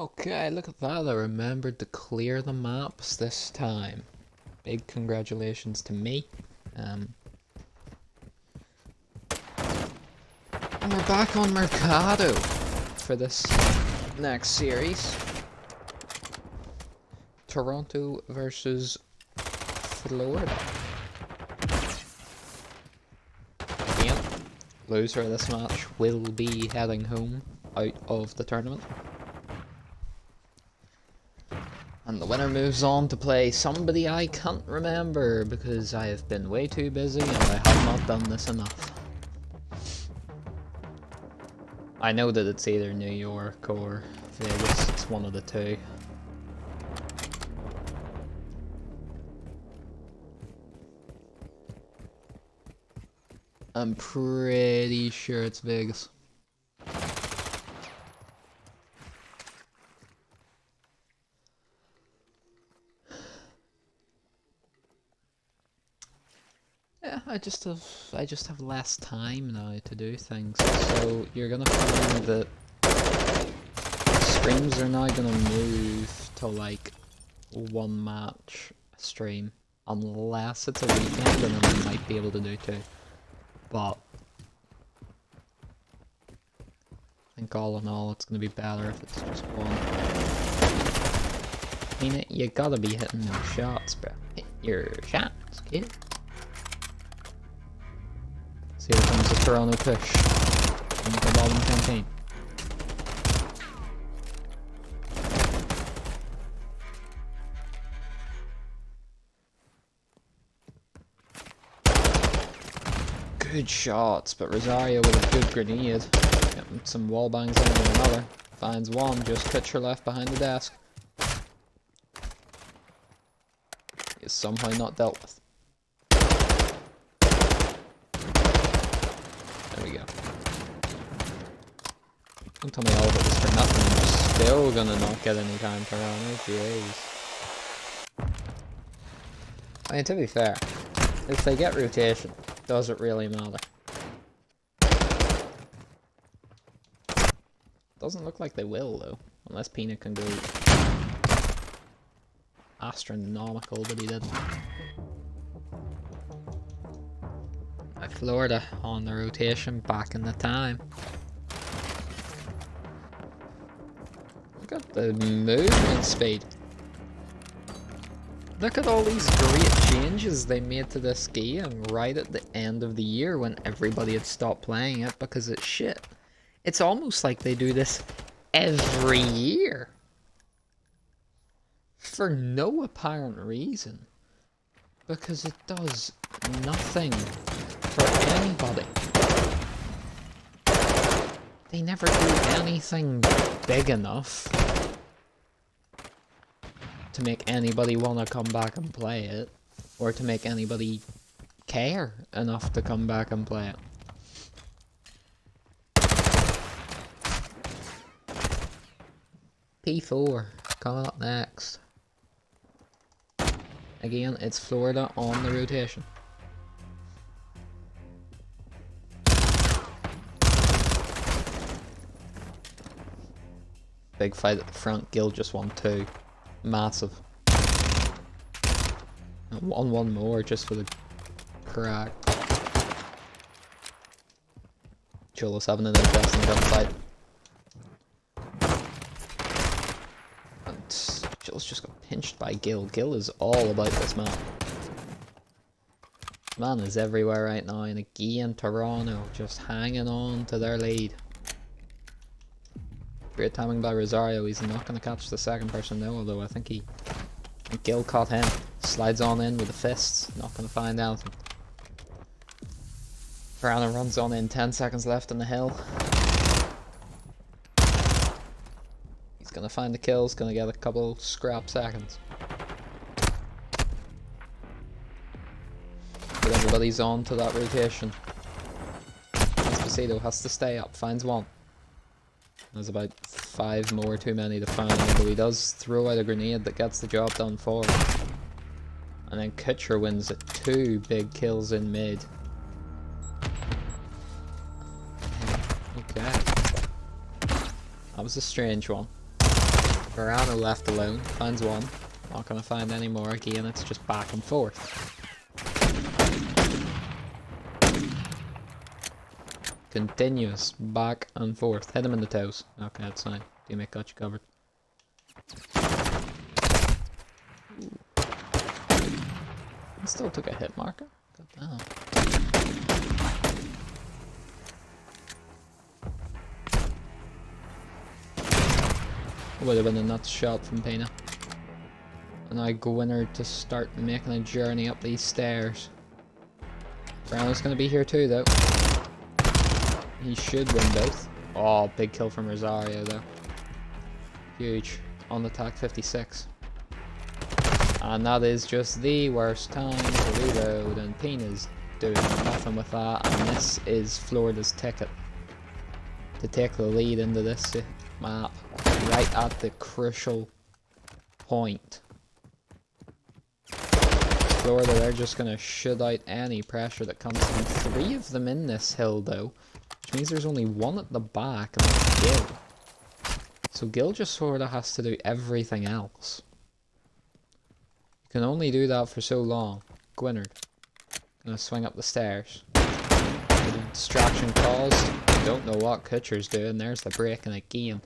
Okay, look at that. I remembered to clear the maps this time. Big congratulations to me. And we're back on Mercado for this next series. Toronto versus Florida. Again, loser of this match will be heading home out of the tournament. And the winner moves on to play somebody I can't remember because I have been way too busy and I have not done this enough. I know that it's either New York or Vegas, it's one of the two. I'm pretty sure it's Vegas. Yeah, I just have less time now to do things. So you're gonna find that streams are now gonna move to like one match stream, unless it's a weekend, and then I might be able to do two. But I think all in all, it's gonna be better if it's just one. I mean, you gotta be hitting those shots, bro. Hit your shots, kid. See, here comes the Toronto push in the bottom campaign. Good shots, but Rosario with a good grenade. Getting some wall bangs in with another. Finds one, just pitcher left behind the desk. He is somehow not dealt with. There we go. Don't tell me all of it was for nothing. I'm still gonna not get any time for Toronto. Jeez. I mean, to be fair, if they get rotation, does it really matter? Doesn't look like they will though, unless Pina can go astronomical, but he didn't. Florida on the rotation, back in the time. Look at the movement speed. Look at all these great changes they made to this game right at the end of the year when everybody had stopped playing it because it's shit. It's almost like they do this every year. For no apparent reason. Because it does nothing for anybody. They never do anything big enough to make anybody want to come back and play it, or to make anybody care enough to come back and play it. P4 coming up next. Again, it's Florida on the rotation. Big fight at the front. Gill just won 2. Massive. And won one more just for the crack. Cholo's having an interesting gunfight. And Cholo's just got pinched by Gill. Gill is all about this man. Man is everywhere right now, and again Toronto just hanging on to their lead. Great timing by Rosario. He's not going to catch the second person though, although I think Gill caught him. Slides on in with the fists. Not going to find anything. Verano runs on in. 10 seconds left on the hill. He's going to find the kills. Going to get a couple scrap seconds. But everybody's on to that rotation. Esposito has to stay up. Finds one. There's about 5 more too many to find, but he does throw out a grenade that gets the job done for him. And then Kutcher wins it 2 big kills in mid. Okay. That was a strange one. Verano left alone. Finds one. Not gonna find any more. Again, it's just back and forth. Continuous back and forth. Hit him in the toes. Okay, that's fine. Teammate got you covered. He still took a hit marker. God damn. Would have been a nuts shot from Pena. And I go in her to start making a journey up these stairs. Brown's gonna be here too, though. He should win both. Oh, big kill from Rosario, though. Huge. On attack 56. And that is just the worst time to reload, and Pena's doing nothing with that. And this is Florida's ticket to take the lead into this map right at the crucial point. Florida, they're just going to shut out any pressure that comes from 3 of them in this hill, though, which means there's only 1 at the back, and that's Gil. So Gil just sort of has to do everything else. You can only do that for so long. Gwynard, gonna swing up the stairs. Distraction caused. Don't know what Kutcher's doing. There's the breaking again.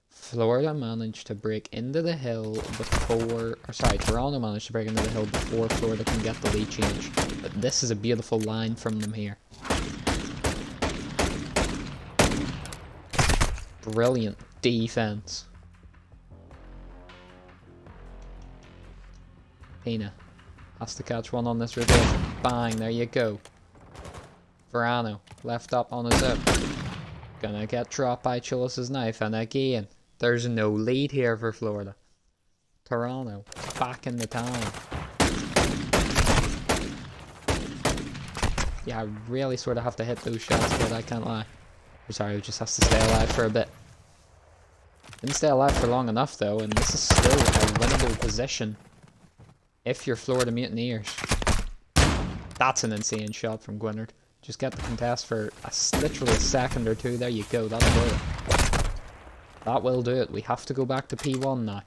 Florida managed to break into the hill before, or sorry, Toronto managed to break into the hill before Florida can get the lead change. But this is a beautiful line from them here. Brilliant defense. Pena has to catch one on this reveal. Bang, there you go. Verano, left up on his own. Gonna get dropped by Chulis' knife, and again, there's no lead here for Florida. Toronto, back in the time. Yeah, I really sort of have to hit those shots, but I can't lie. Rosario just has to stay alive for a bit. Didn't stay alive for long enough, though, and this is still a winnable position if you're Florida Mutineers. That's an insane shot from Gwynard. Just get the contest for literally a second or two. There you go. That'll do it. That will do it. We have to go back to P1 now.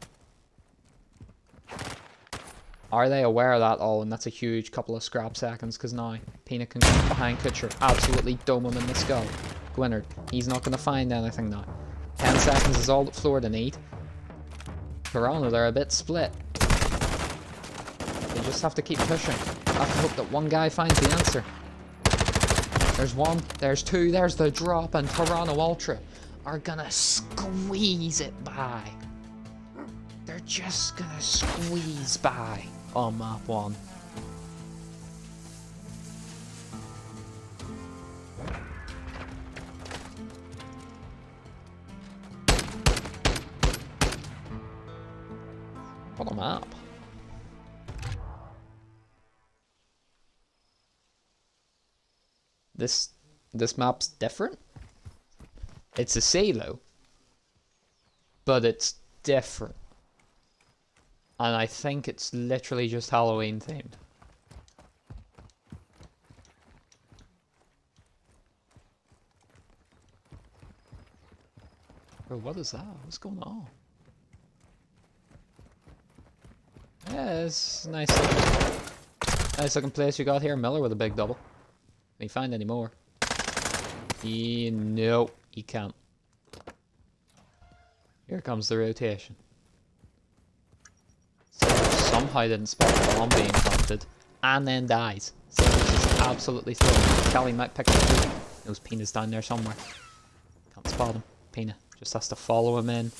Are they aware of that? Oh, and that's a huge couple of scrap seconds, because now Pena can come behind Kutcher. Absolutely dome him in the skull. Gwynard, he's not going to find anything now. 10 seconds is all that Florida need. Toronto, they're a bit split. They just have to keep pushing. Have to hope that one guy finds the answer. There's 1, there's 2, there's the drop, and Toronto Ultra are gonna squeeze it by. They're just gonna squeeze by on map 1. What a map. This map's different. It's a silo, but it's different. And I think it's literally just Halloween themed. Bro, what is that? What's going on? Yeah, it's nice looking place you got here. Miller with a big double. Can you find any more? No, he can't. Here comes the rotation. So somehow didn't spot the bomb being planted, and then dies. So he's just absolutely thrown. Kelly might pick it up. Knows Pena's down there somewhere. Can't spot him. Pena just has to follow him in.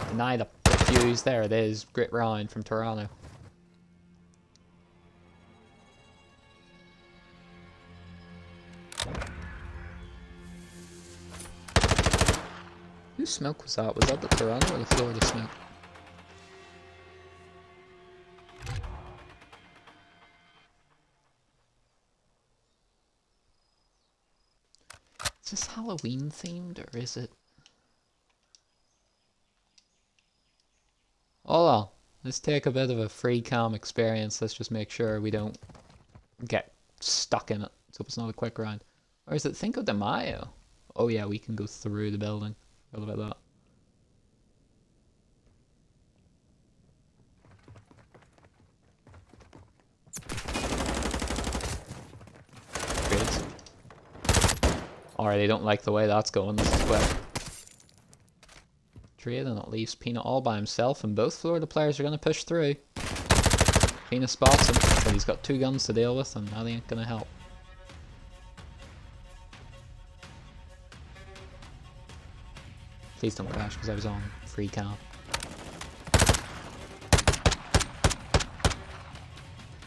Deny the fuse. There it is. Great round from Toronto. Whose smoke was that? Was that the Toronto or the Florida smoke? Is this Halloween themed or is it? Hold on. Let's take a bit of a free cam experience. Let's just make sure we don't get stuck in it. So it's not a quick round. Or is it Cinco de Mayo? Oh yeah, we can go through the building. What about that? Or they don't like the way that's going. This is quick. Trade, and it leaves Peanut all by himself, and both Florida players are going to push through. Peanut spots him, but he's got 2 guns to deal with, and that ain't going to help. Please don't crash, because I was on free cam.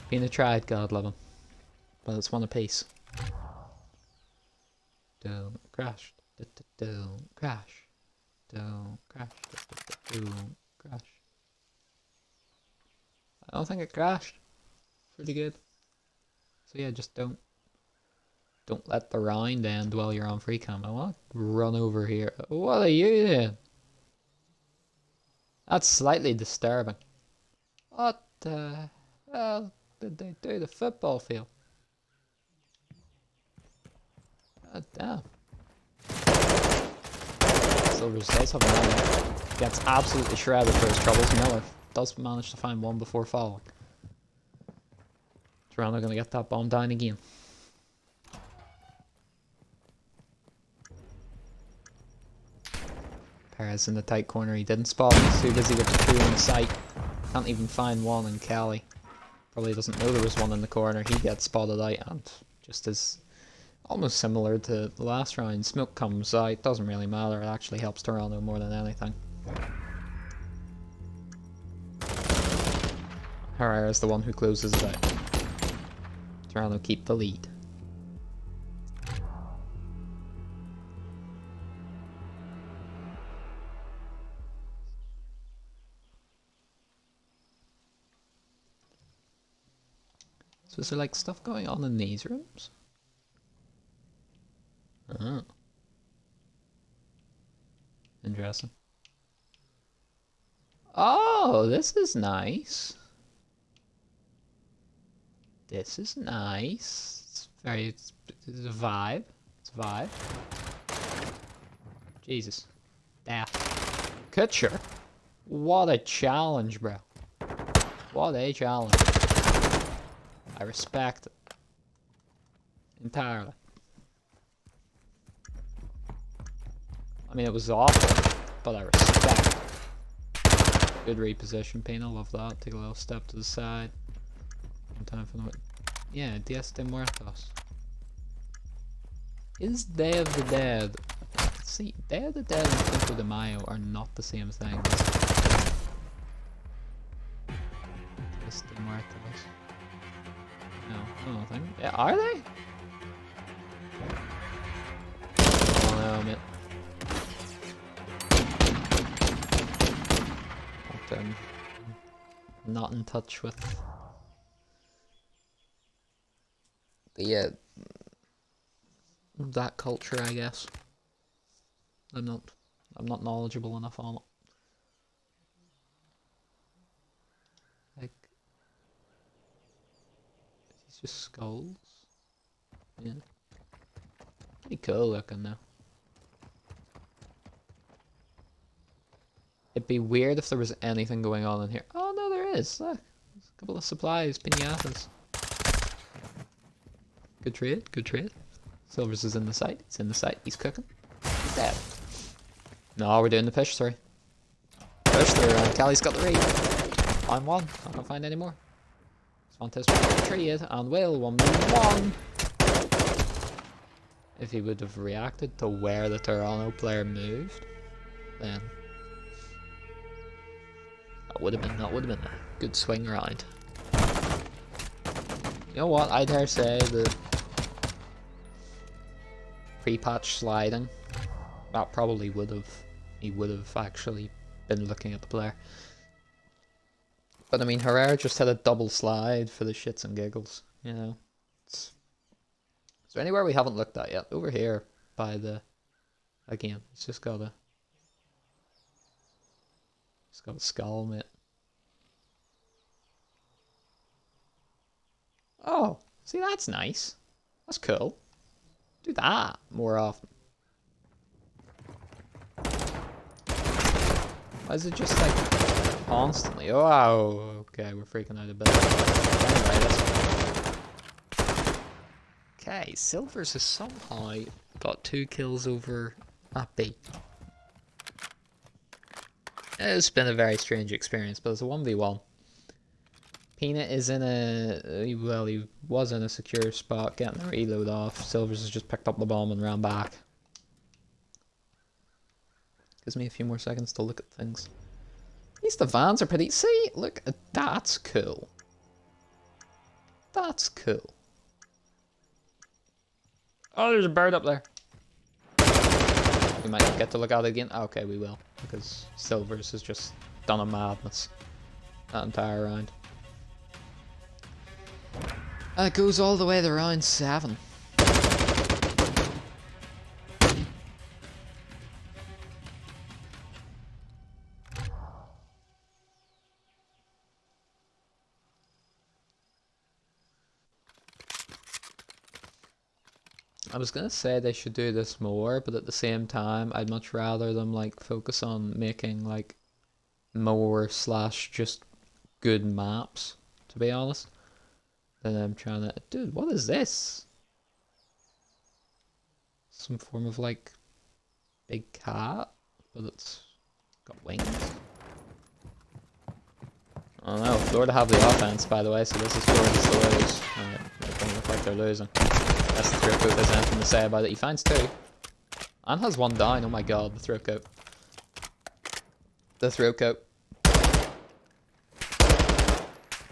Peanut tried, God love him. But it's one apiece. Don't crash. Don't crash. Don't crash. Don't crash. I don't think it crashed. Pretty good. So yeah, just don't let the round end while you're on free cam. I want to run over here. What are you doing? That's slightly disturbing. What the hell did they do to the football field? God damn. Silvers does have a man. Gets absolutely shredded for his troubles. Miller does manage to find one before falling. Toronto gonna get that bomb down again. Perez in the tight corner. He didn't spot him. He's too busy with the 2 in sight. Can't even find one, and Kelly probably doesn't know there was one in the corner. He gets spotted out, and just as almost similar to the last round, smoke comes out. Doesn't really matter. It actually helps Toronto more than anything. Herrera's the one who closes it out. Toronto keep the lead. So is there like stuff going on in these rooms? Oh. Interesting. Oh, this is nice. This is nice. It's a vibe. It's a vibe. Jesus. Death. Kutcher. What a challenge, bro. What a challenge. I respect it. Entirely. I mean, it was awful, but I respect it. Good reposition, Pina. Love that. Take a little step to the side. Time for the... Yeah, Dias de Muertos. Is Day of the Dead... See, Day of the Dead and Cinco de Mayo are not the same thing. Dias de Muertos. No, I don't think... Yeah, are they? Oh no, mate. Not in touch with... Yeah, that culture, I guess. I'm not knowledgeable enough on it. Like, these just skulls. Yeah, pretty cool looking though. It'd be weird if there was anything going on in here. Oh no, there is. Look, there's a couple of supplies, pinatas. Good trade, good trade. Silvers is in the site. He's in the site. He's cooking. He's dead. No, we're doing the push through. Push through, and Kelly's got the read. I'm one. Not gonna find any more. Svantes trade, and will 1v1. If he would have reacted to where the Toronto player moved, then that would have been a good swing round. You know what? I dare say the pre-patch sliding, that probably he would have actually been looking at the player. But I mean, Herrera just had a double slide for the shits and giggles, you know. Is there anywhere we haven't looked at yet? Over here by the, again, it's just got a skull, mate. Oh, see, that's nice. That's cool. Do that more often. Why is it just like constantly? Oh, wow. Okay, we're freaking out a bit. Anyway, okay, Silvers is somehow got 2 kills over at B. It's been a very strange experience, but it's a 1v1. Peanut is in a, well, he was in a secure spot, getting a reload off. Silvers has just picked up the bomb and ran back. Gives me a few more seconds to look at things. At least the vans are pretty, see, look, that's cool. That's cool. Oh, there's a bird up there. We might not get to look at it again. Okay, we will, because Silvers has just done a madness that entire round. And it goes all the way to round 7. I was gonna say they should do this more, but at the same time, I'd much rather them like focus on making like more / just good maps, to be honest. Than I'm trying to, dude, what is this? Some form of like big cat, but it's got wings. I don't know. Florida have the offense, by the way, so this is Florida's to lose. Alright, it doesn't look like they're losing. That's the throat coat. There's anything to say about it. He finds 2. And has 1 down. Oh my god, the throat coat. The throat coat.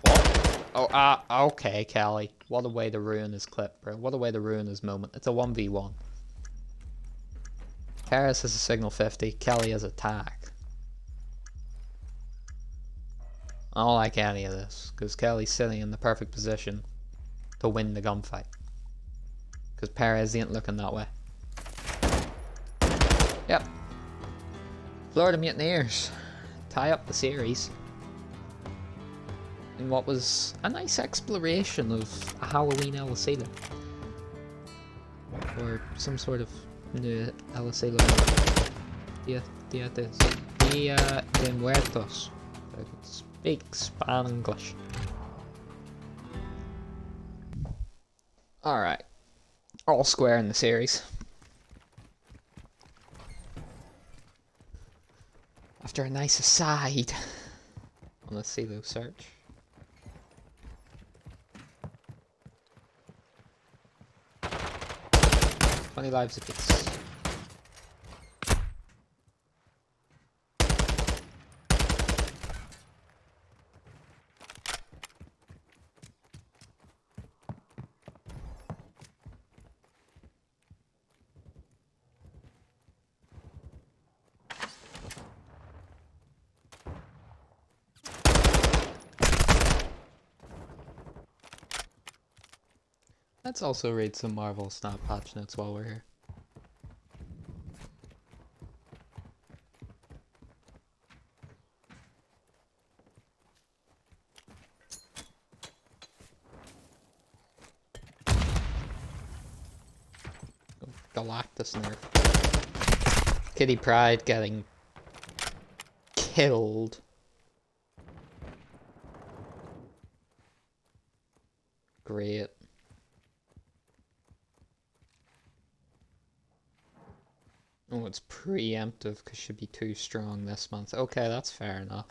What? Oh, okay, Kelly. What a way to ruin his clip, bro. What a way to ruin his moment. It's a 1v1. Paris has a signal 50. Kelly has a tag. I don't like any of this, because Kelly's sitting in the perfect position to win the gunfight. Because Perez ain't looking that way. Yep. Florida Mutineers tie up the series in what was a nice exploration of a Halloween El Asilo. Or some sort of new El Asilo. Dia de Muertos. I can speak Spanglish. Alright. All square in the series. After a nice aside on the Silo search. "20 lives if it's..." Let's also read some Marvel Snap patch notes while we're here. Galactus nerf. Kitty Pryde getting killed. Great. Oh, it's preemptive because she'd be too strong this month. Okay, that's fair enough.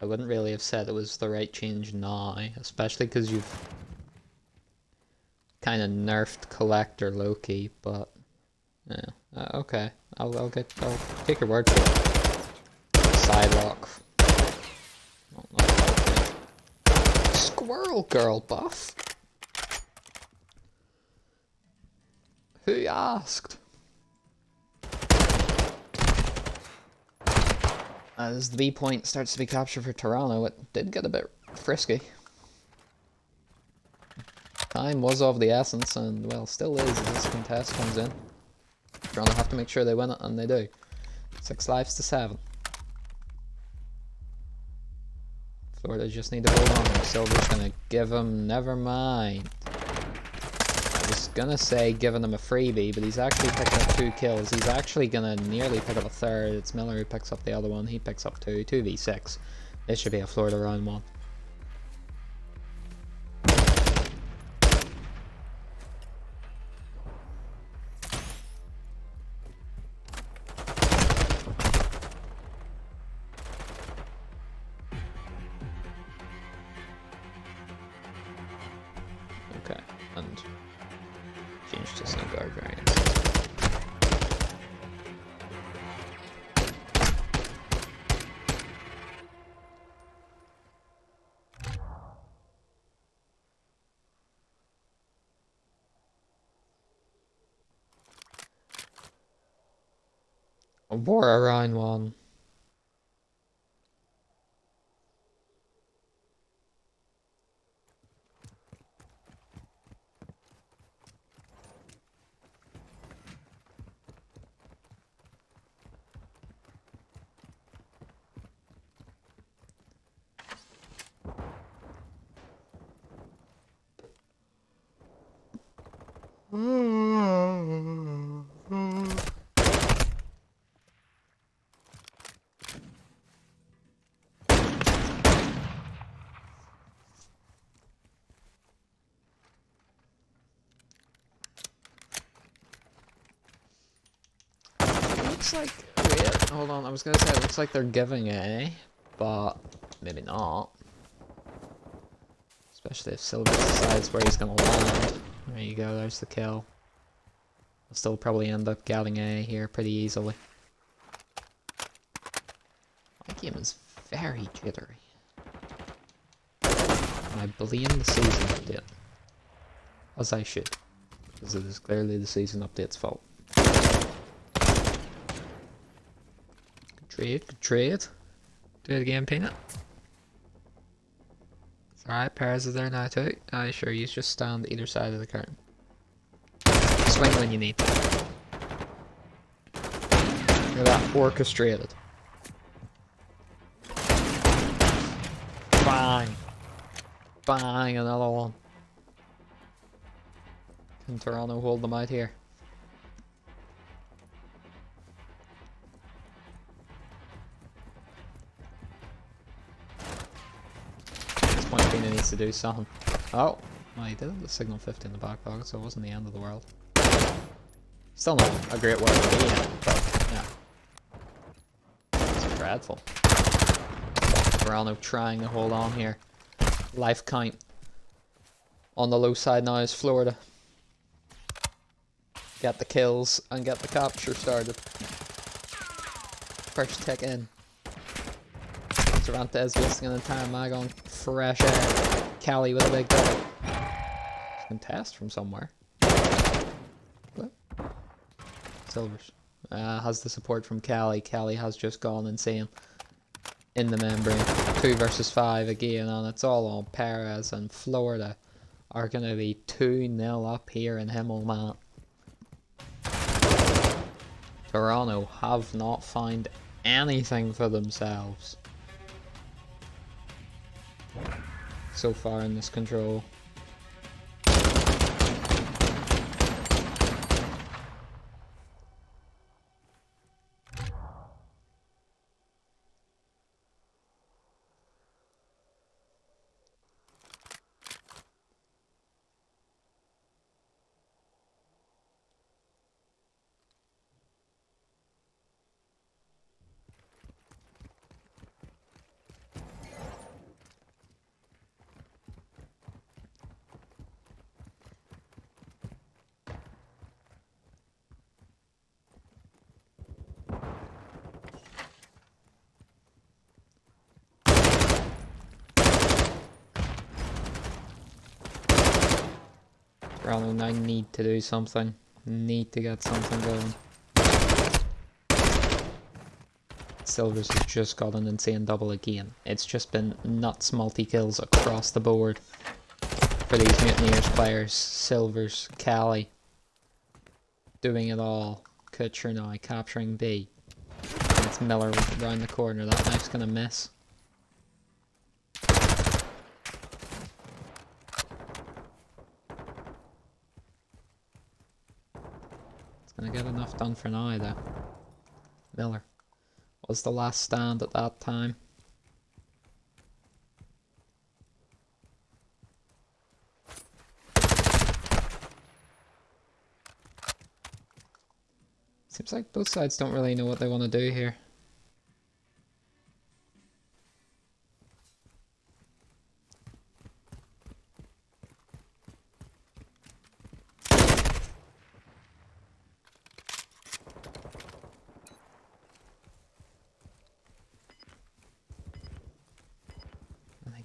I wouldn't really have said it was the right change now, especially because you've kind of nerfed Collector Loki, but yeah, okay. I'll take your word for it. Psylocke. Not Squirrel Girl buff? Who asked? As the B point starts to be captured for Toronto, it did get a bit frisky. Time was of the essence, and well, still is as this contest comes in. Toronto have to make sure they win it, and they do. 6 lives to 7. Florida just need to hold on. Silver's gonna give them, never mind. I was gonna say giving him a freebie, but he's actually picked up 2 kills. He's actually gonna nearly pick up a 3rd. It's Miller who picks up the other one. He picks up 2. 2v6. This should be a Florida round 1. and change to snow guard variants. A war around one. Looks like, wait, hold on, I was gonna say it looks like they're giving A, but maybe not. Especially if Silver decides where he's gonna land. There you go, there's the kill. I'll still probably end up getting A here pretty easily. My game is very jittery. And I blame the season update. As I should. Because it is clearly the season update's fault. Good trade. Do it again, Peanut. It's alright, Perez is there now too. Aye, sure, you just stand either side of the curtain. Swing when you need to. Look at that, orchestrated. Bang! Bang, another one. Can Toronto hold them out here? Pina needs to do something. Oh, well, he did have the signal 50 in the back pocket, so it wasn't the end of the world. Still not a great world to be in, but yeah. It's dreadful. Toronto trying to hold on here. Life count on the low side now is Florida. Get the kills and get the capture started. First tick in. Cervantes wasting an entire mag on fresh air. Cali with a big double. Contest from somewhere. What? Silvers. Has the support from Cali. Cali has just gone insane in the membrane. 2 versus 5 again, and it's all on Perez, and Florida are going to be 2-0 up here in Himmelman. Toronto have not found anything for themselves so far in this control. Toronto now need to do something. Need to get something going. Silvers has just got an insane double again. It's just been nuts multi-kills across the board for these Mutineers players. Silvers, Cali, doing it all. Kutcher now capturing B. And it's Miller around the corner. That knife's gonna miss. Gonna get enough done for now though. Miller was the last stand at that time. Seems like both sides don't really know what they want to do here.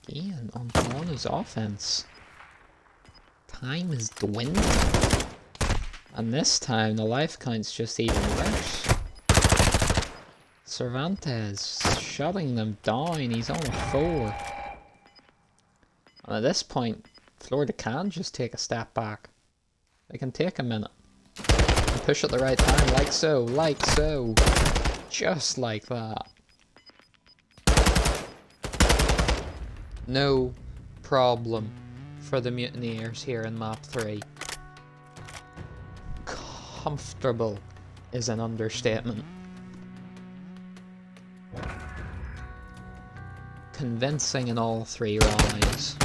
again on Toronto's offense. Time is dwindling. And this time the life count's just even worse. Cervantes shutting them down. He's on a 4. And at this point, Florida can just take a step back. They can take a minute. And push at the right time, like so, like so. Just like that. No problem for the Mutineers here in map 3. Comfortable is an understatement. Convincing in all 3 rallies.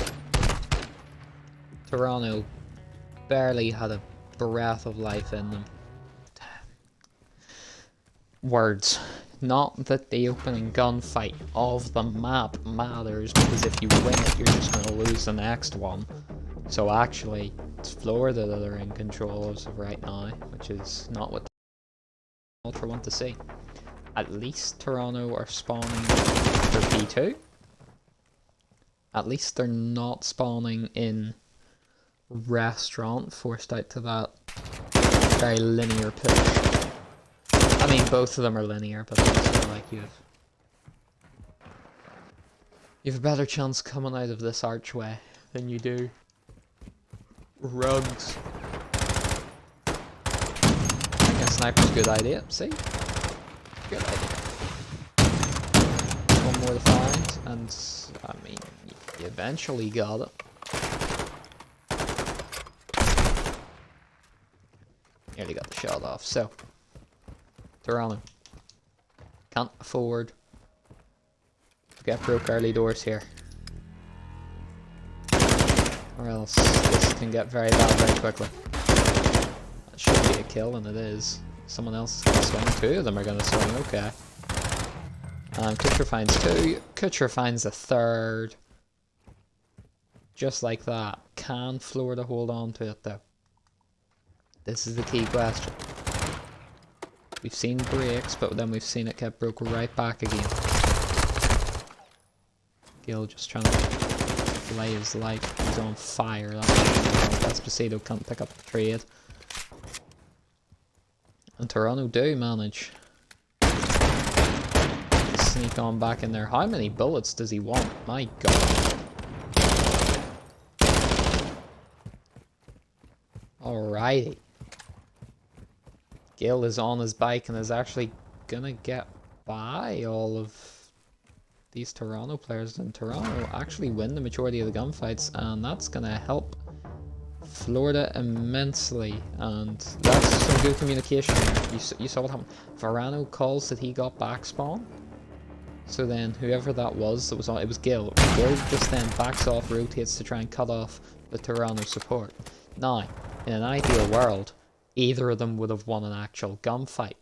Toronto barely had a breath of life in them. Words. Not that the opening gunfight of the map matters, because if you win it, you're just going to lose the next one. So actually, it's Florida that are in control as of right now, which is not what the Ultra want to see. At least Toronto are spawning for P2. At least they're not spawning in restaurant, forced out to that very linear push. I mean, both of them are linear, but it's like you have a better chance coming out of this archway than you do rugs. I think a sniper's a good idea. See? Good idea. One more to find, and I mean, you eventually got it. Nearly got the shot off, so. Toronto. Can't afford to get broke early doors here. Or else this can get very bad very quickly. That should be a kill, and it is. Someone else is going to swing. 2 of them are going to swing, okay. Kutcher finds 2. Kutcher finds a 3rd. Just like that. Can Florida hold on to it though? This is the key question. We've seen breaks, but then we've seen it get broke right back again. Gil just trying to lay his life. He's on fire. Despacito can't pick up the trade. And Toronto do manage to sneak on back in there. How many bullets does he want? My god. Alrighty. Gil is on his bike and is actually gonna get by all of these Toronto players, and Toronto actually win the majority of the gunfights, and that's gonna help Florida immensely. And that's some good communication here. You saw what happened. Varano calls that he got back spawn, so then whoever that was on, it was Gil. Gil just then backs off, rotates to try and cut off the Toronto support. Now, in an ideal world, either of them would have won an actual gunfight,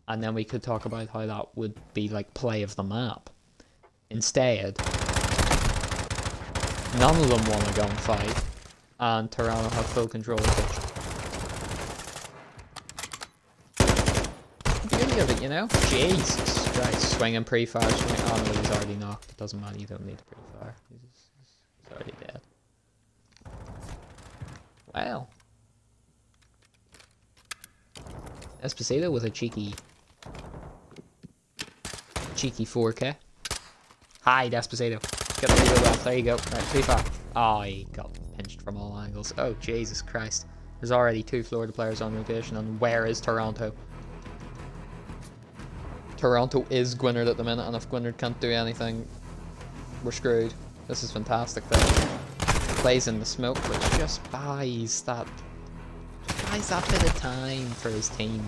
and then we could talk about how that would be like play of the map. Instead, none of them won a gunfight, and Toronto have full control of the beauty of it, you know? Jesus Christ. Swinging pre-fire, swinging. Oh no, he's already knocked. It doesn't matter, you don't need to pre-fire. He's already dead. Well. Despacito with a cheeky 4K. Hi, Despacito. Get the reload off. There you go. Right, 3-5. Oh, he got pinched from all angles. Oh, Jesus Christ. There's already 2 Florida players on rotation, and where is Toronto? Toronto is Gwynard at the minute, and if Gwynard can't do anything, we're screwed. This is fantastic though. Plays in the smoke, which just buys that bit of time for his team.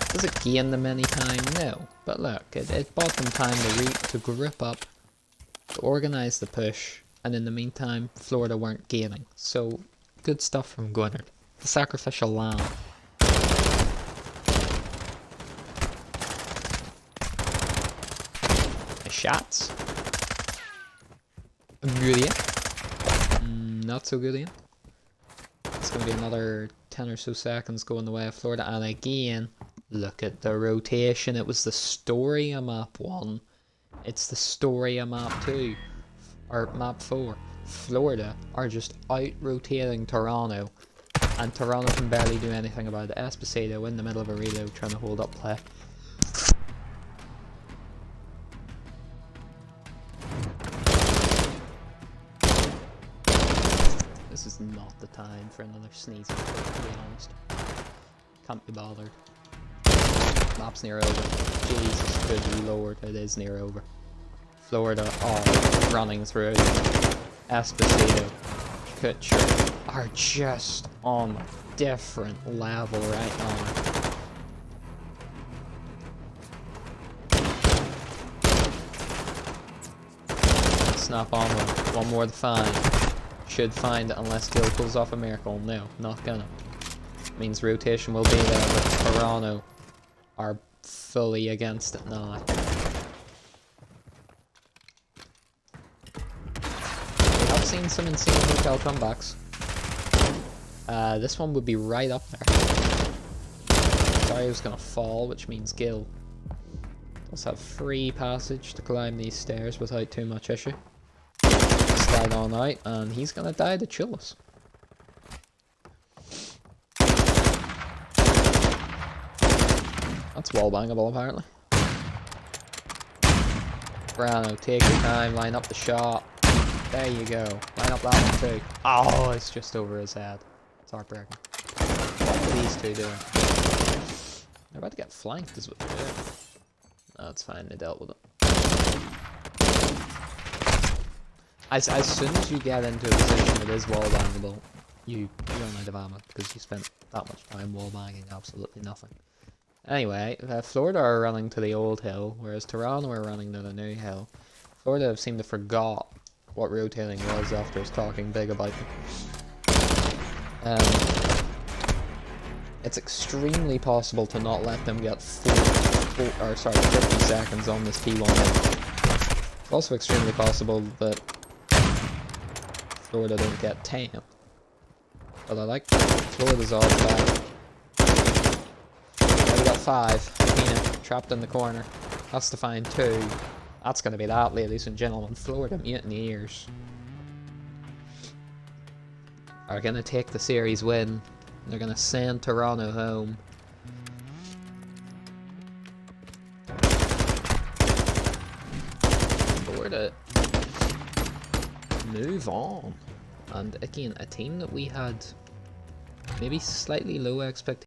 Does it gain them any time? No. But look, it bought them time to grip up, to organise the push, and in the meantime, Florida weren't gaining. So, good stuff from Gwynard. The sacrificial lamb. The shots. Good in. Not so good in. It's going to be another 10 or so seconds going the way of Florida. And again, look at the rotation. It was the story of map 1. It's the story of map 2, or map 4. Florida are just out-rotating Toronto, and Toronto can barely do anything about it. Esposito in the middle of a reload trying to hold up play. This is not the time for another sneezing fit, to be honest. Can't be bothered. Map's near over. Jesus good lord, it is near over. Florida are running through. Esposito, Kutcher are just on a different level right now. Snap on one more to find. Should find it unless Gill pulls off a miracle. No, not gonna. Means rotation will be there, but Toronto are fully against it now. We have seen some insane hotel comebacks. This one would be right up there. Sorry, I was gonna fall, which means Gill does have free passage to climb these stairs without too much issue. Slide on out, and he's gonna die to Chillis. That's wallbangable, apparently. Brano, take your time, line up the shot. There you go. Line up that one too. Oh, it's just over his head. It's heartbreaking. What are these two doing? They're about to get flanked, is what they're doing. No, it's fine, they dealt with it. As soon as you get into a position that is wallbangable, you run out of ammo, because you spent that much time wallbanging absolutely nothing. Anyway, Florida are running to the old hill, whereas Toronto are running to the new hill. Florida have seemed to forgot what rotating was after us talking big about them. It's extremely possible to not let them get 50 seconds on this T1 hill. It's also extremely possible that Florida don't get 10. But I like Florida's odds back. We got 5. Tina, trapped in the corner. Has to find 2. That's going to be that, ladies and gentlemen. Florida Mutineers are going to take the series win. They're going to send Toronto home. Florida move on. And again, a team that we had maybe slightly low expectations